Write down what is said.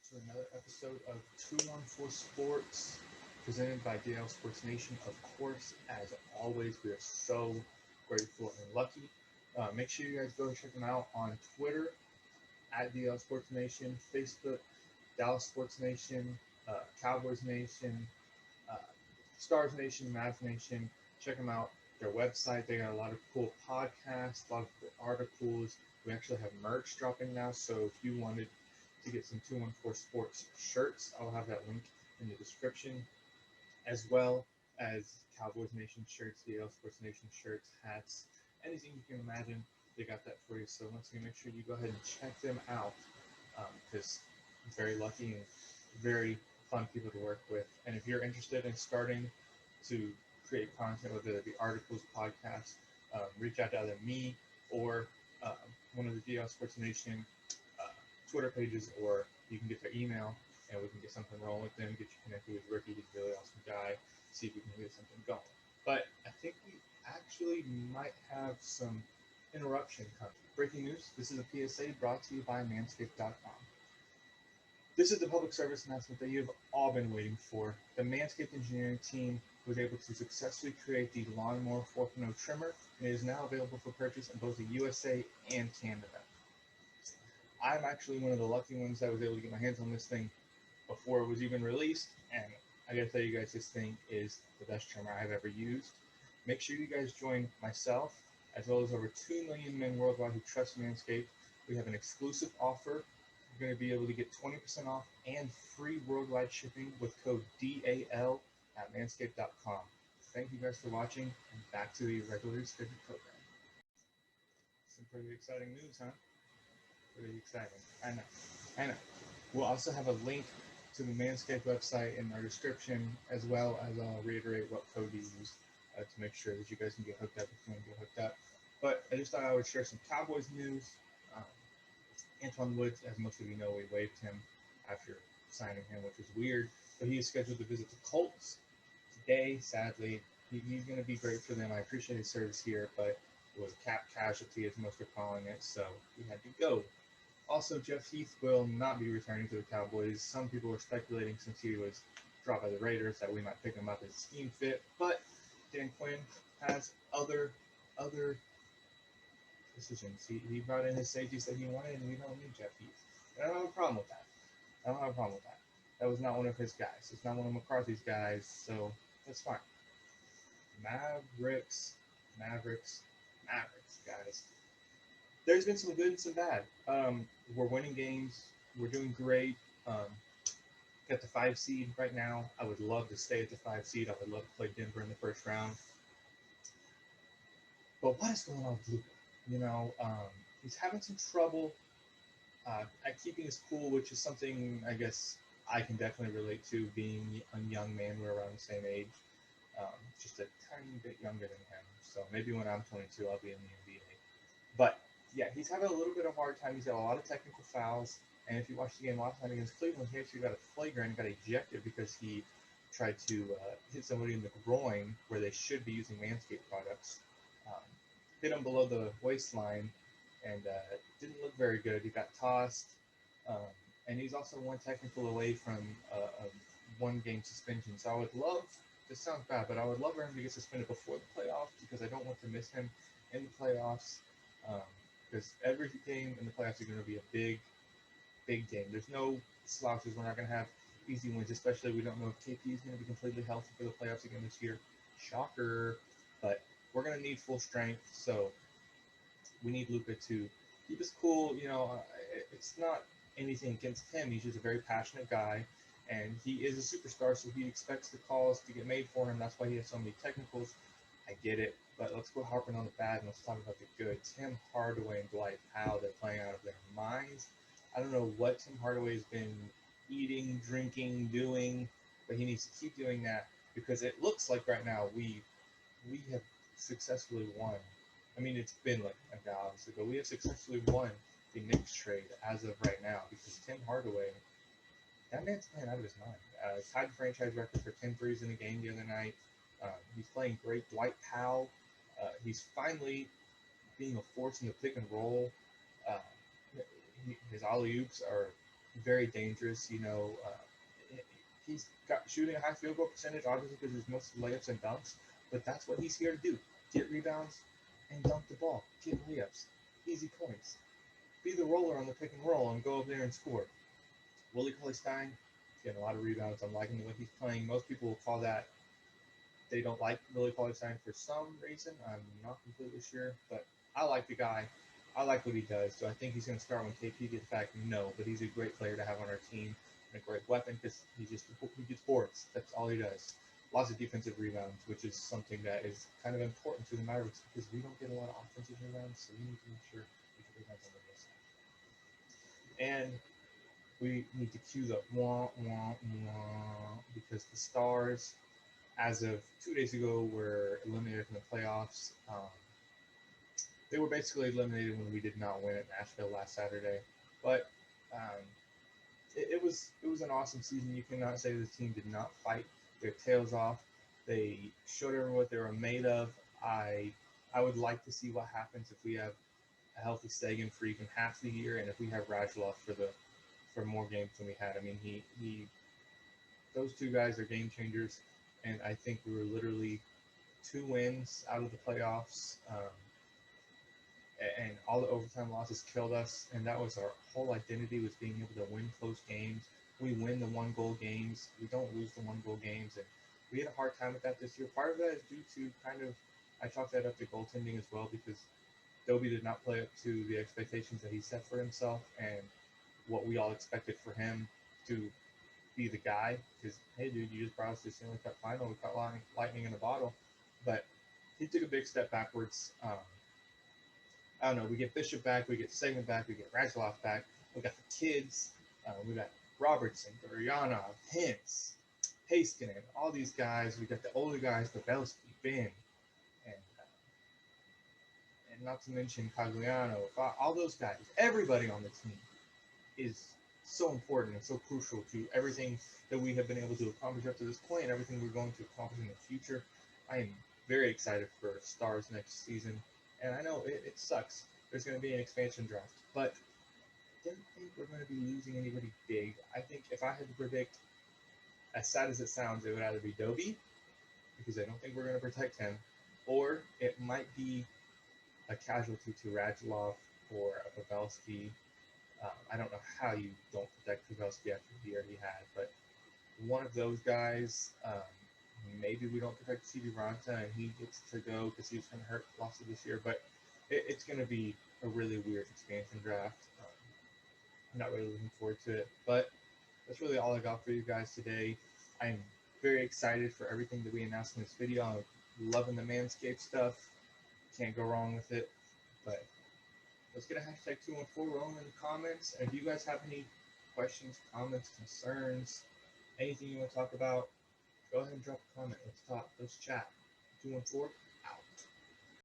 to another episode of 214 Sports, presented by DL Sports Nation. Of course, as always, we are so grateful and lucky. Make sure you guys go check them out on Twitter at DL Sports Nation, Facebook, Dallas Sports Nation, Cowboys Nation, uh, Stars Nation, Mavs Nation. Check them out. Their website, they got a lot of cool podcasts, a lot of cool articles. We actually have merch dropping now, so if you wanted to get some 214 Sports shirts, I'll have that link in the description, as well as Cowboys Nation shirts, DL Sports Nation shirts, hats, anything you can imagine. They got that for you. So once again, make sure you go ahead and check them out because I'm very lucky and very fun people to work with. And if you're interested in starting to create content, whether it be articles, podcasts, reach out to either me or um, one of the DL Sports Nation uh, Twitter pages, or you can get their email and we can get something rolling with them, get you connected with Ricky. He's a really awesome guy. See if we can get something going. But I think we actually might have some interruption coming. Breaking news, this is a PSA brought to you by Manscaped.com. This is the public service announcement that you've all been waiting for. The Manscaped engineering team was able to successfully create the Lawnmower 4.0 trimmer, and it is now available for purchase in both the USA and Canada. I'm actually one of the lucky ones that was able to get my hands on this thing before it was even released, and I gotta tell you guys, this thing is the best trimmer I've ever used. Make sure you guys join myself, as well as over 2 million men worldwide who trust Manscaped. We have an exclusive offer. You're going to be able to get 20% off and free worldwide shipping with code DAL at manscaped.com. Thank you guys for watching, and back to the regularly scheduled program. Some pretty exciting news, huh? Pretty exciting. I know. I know. We'll also have a link to the Manscaped website in our description, as well as I'll reiterate what code to use to make sure that you guys can get hooked up if you want to get hooked up. But I just thought I would share some Cowboys news. Um, Antoine Woods, as most of you know, we waived him after signing him, which was weird. But he is scheduled to visit the Colts today. Sadly, he's going to be great for them. I appreciate his service here, but it was a cap casualty, as most are calling it, so he had to go. Also, Jeff Heath will not be returning to the Cowboys. Some people were speculating, since he was dropped by the Raiders, that we might pick him up as scheme fit, but Dan Quinn has other decisions. He brought in his safeties that he wanted, and we don't need Jeff Heath. And I don't have a problem with that. I don't have a problem with that. That was not one of his guys. It's not one of McCarthy's guys, so that's fine. Mavericks, Mavericks, Mavericks, guys. There's been some good and some bad. We're winning games. We're doing great. Got the 5 seed right now. I would love to stay at the 5 seed. I would love to play Denver in the first round. But what is going on with Luka? He's having some trouble at keeping his cool, which is something I guess I can definitely relate to, being a young man. We're around the same age, just a tiny bit younger than him. So maybe when I'm 22, I'll be in the NBA. But yeah, he's having a little bit of a hard time. He's got a lot of technical fouls. And if you watch the game last night against Cleveland, he actually got a flagrant and got ejected because he tried to hit somebody in the groin where they should be using Manscaped products. Um, Hit him below the waistline and didn't look very good. He got tossed. Um, and he's also one technical away from a 1 game suspension. So I would love, this sounds bad, but I would love for him to get suspended before the playoffs because I don't want to miss him in the playoffs. Because every game in the playoffs is going to be a big game. There's no slouches. We're not going to have easy wins, especially we don't know if KP is going to be completely healthy for the playoffs again this year. Shocker. But we're going to need full strength, so we need Luka to keep us cool. It's not anything against him. He's just a very passionate guy, and he is a superstar, so he expects the calls to get made for him. That's why he has so many technicals. I get it, but let's go harping on the bad and let's talk about the good. Tim Hardaway and Dwight Powell, they're playing out of their minds. I don't know what Tim Hardaway's been eating, drinking, doing, but he needs to keep doing that because it looks like right now we have successfully won. I mean, it's been like obviously, but we have successfully won the Knicks trade as of right now because Tim Hardaway, that man's playing out of his mind. Tied the franchise record for 10 threes in a game the other night. He's playing great. Dwight Powell, he's finally being a force in the pick and roll. Uh, his alley oops are very dangerous. He's got shooting a high field goal percentage, obviously because it's mostly layups and dunks. But that's what he's here to do: get rebounds and dunk the ball, get layups, easy points, be the roller on the pick and roll, and go up there and score. Willie Cauley-Stein, getting a lot of rebounds. I'm liking the way he's playing. Most people will call that they don't like Willie Cauley-Stein for some reason. I'm not completely sure, but I like the guy. I like what he does. Do I think he's going to start when KP gets back? No, but he's a great player to have on our team and a great weapon because he gets boards. That's all he does. Lots of defensive rebounds, which is something that is kind of important to the Mavericks because we don't get a lot of offensive rebounds, so we need to make sure we get rebounds on the other side. And we need to cue the wah wah wah because the Stars, as of 2 days ago, were eliminated from the playoffs. They were basically eliminated when we did not win at Nashville last Saturday. But um, it was an awesome season. You cannot say the team did not fight their tails off. They showed everyone what they were made of. I would like to see what happens if we have a healthy Sagan for even half the year, and if we have Radulov for more games than we had. I mean, he those two guys are game changers, and I think we were literally 2 wins out of the playoffs. And all the overtime losses killed us, and that was our whole identity, was being able to win close games. We win the 1-goal games. We don't lose the 1-goal games, and we had a hard time with that this year. Part of that is due to I chalk that up to goaltending as well, because Dobie did not play up to the expectations that he set for himself and what we all expected for him to be the guy. Because, hey, dude, you just brought us to the Stanley Cup final. We caught lightning in a bottle. But he took a big step backwards. I don't know. We get Bishop back, we get Sagan back, we get Radulov back. We got the kids. We got Robertson, Gurianov, Hintz, Heiskanen, all these guys. We got the older guys, Pavelski, Ben, and not to mention Cagliano. All those guys. Everybody on the team is so important and so crucial to everything that we have been able to accomplish up to this point and everything we're going to accomplish in the future. I am very excited for Stars next season. And I know it sucks. There's going to be an expansion draft. But I don't think we're going to be losing anybody big. I think if I had to predict, as sad as it sounds, it would either be Dobie, because I don't think we're going to protect him, or it might be a casualty to Radulov or a Pavelski. I don't know how you don't protect Pavelski after the year he had, but one of those guys, maybe we don't protect CD Ranta and he gets to go because he's going to hurt lots of this year, but it's going to be a really weird expansion draft. I'm not really looking forward to it, but that's really all I got for you guys today. I'm very excited for everything that we announced in this video. I'm loving the Manscaped stuff. Can't go wrong with it, but let's get a hashtag 214 rolling in the comments. And if you guys have any questions, comments, concerns, anything you want to talk about, go ahead and drop a comment. Let's talk. Let's chat. 214